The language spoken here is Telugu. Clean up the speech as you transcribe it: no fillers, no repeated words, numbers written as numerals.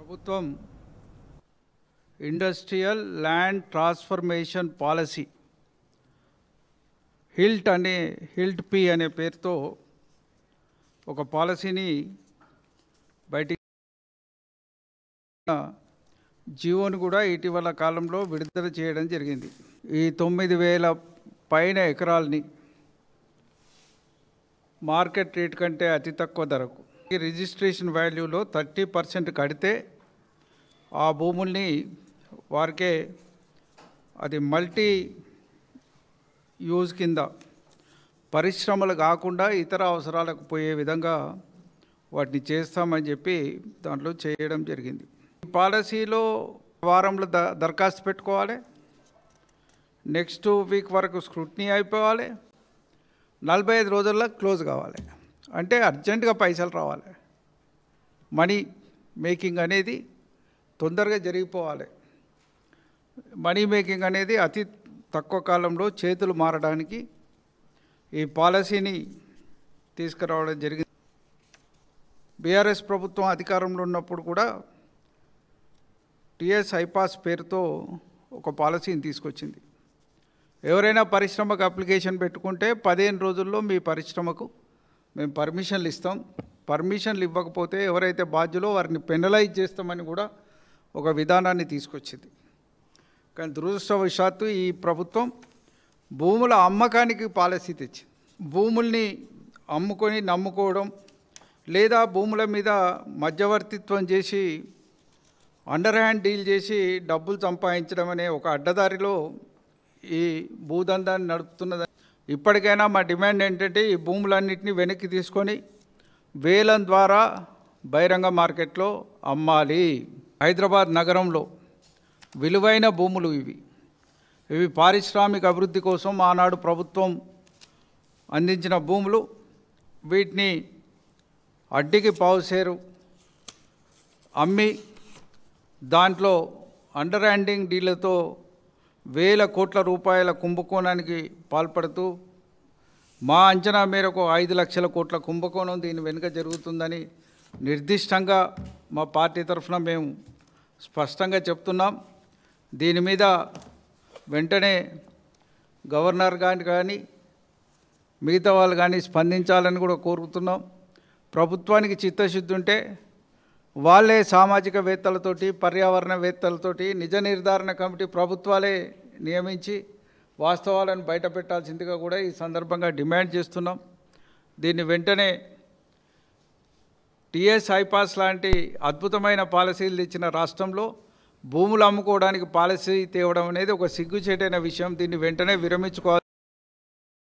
ప్రభుత్వం industrial land transformation policy HILT P అనే పేరుతో ఒక పాలసీని బయటికి జియోను కూడా ఇటీవల కాలంలో విడుదల చేయడం జరిగింది. ఈ 9,000 పైన ఎకరాలని మార్కెట్ రేట్ కంటే అతి తక్కువ ధరకు రిజిస్ట్రేషన్ వాల్యూలో 30% కడితే ఆ భూముల్ని వారికే అది మల్టీ యూజ్ కింద పరిశ్రమలు కాకుండా ఇతర అవసరాలకు పోయే విధంగా వాటిని చేస్తామని చెప్పి దాంట్లో చేయడం జరిగింది. ఈ పాలసీలో వారంలో దరఖాస్తు పెట్టుకోవాలి, నెక్స్ట్ వీక్ వరకు స్క్రూటినీ అయిపోవాలి, 45 రోజుల్లో క్లోజ్ కావాలి. అంటే అర్జెంటుగా పైసలు రావాలి. మనీ మేకింగ్ అనేది తొందరగా జరిగిపోవాలి. మనీ మేకింగ్ అనేది అతి తక్కువ కాలంలో చేతులు మారడానికి ఈ పాలసీని తీసుకురావడం జరిగింది. బీఆర్ఎస్ ప్రభుత్వం అధికారంలో ఉన్నప్పుడు కూడా టీఎస్ ఐపాస్ పేరుతో ఒక పాలసీని తీసుకొచ్చింది. ఎవరైనా పరిశ్రమకు అప్లికేషన్ పెట్టుకుంటే 15 రోజుల్లో మీ పరిశ్రమకు మేము పర్మిషన్లు ఇస్తాం, పర్మిషన్లు ఇవ్వకపోతే ఎవరైతే బాధ్యులో వారిని పెనలైజ్ చేస్తామని కూడా ఒక విధానాన్ని తీసుకొచ్చింది. కానీ దురదృష్టవశాత్తు ఈ ప్రభుత్వం భూముల అమ్మకానికి పాలసీ తెచ్చింది. భూముల్ని అమ్ముకొని నమ్ముకోవడం లేదా భూముల మీద మధ్యవర్తిత్వం చేసి అండర్ హ్యాండ్ డీల్ చేసి డబ్బులు సంపాదించడం అనే ఒక అడ్డదారిలో ఈ భూదందాన్ని నడుపుతున్నది. ఇప్పటికైనా మా డిమాండ్ ఏంటంటే ఈ భూములన్నింటినీ వెనక్కి తీసుకొని వేలం ద్వారా బహిరంగ మార్కెట్లో అమ్మాలి. హైదరాబాద్ నగరంలో విలువైన భూములు ఇవి పారిశ్రామిక అభివృద్ధి కోసం ఆనాడు ప్రభుత్వం అందించిన భూములు. వీటిని అడ్డికి పావుసేరు అమ్మి దాంట్లో అండర్ హ్యాండింగ్ డీలతో వేల కోట్ల రూపాయల కుంభకోణానికి పాల్పడుతూ మా అంచనా మేరకు 5 లక్షల కోట్ల కుంభకోణం దీని వెనుక జరుగుతుందని నిర్దిష్టంగా మా పార్టీ తరఫున మేము స్పష్టంగా చెప్తున్నాం. దీని మీద వెంటనే గవర్నర్ కానీ మిగతా వాళ్ళు కానీ స్పందించాలని కూడా కోరుతున్నాం. ప్రభుత్వానికి చిత్తశుద్ధి ఉంటే వాళ్ళే సామాజికవేత్తలతోటి పర్యావరణవేత్తలతోటి నిజ నిర్ధారణ కమిటీ ప్రభుత్వాలే నియమించి వాస్తవాలను బయటపెట్టాల్సిందిగా కూడా ఈ సందర్భంగా డిమాండ్ చేస్తున్నాం. దీన్ని వెంటనే టీఎస్ ఐపాస్ లాంటి అద్భుతమైన పాలసీలు తెచ్చిన రాష్ట్రంలో భూములు అమ్ముకోవడానికి పాలసీ తేవడం అనేది ఒక సిగ్గుచేటైన విషయం. దీన్ని వెంటనే విరమించుకోవాలి.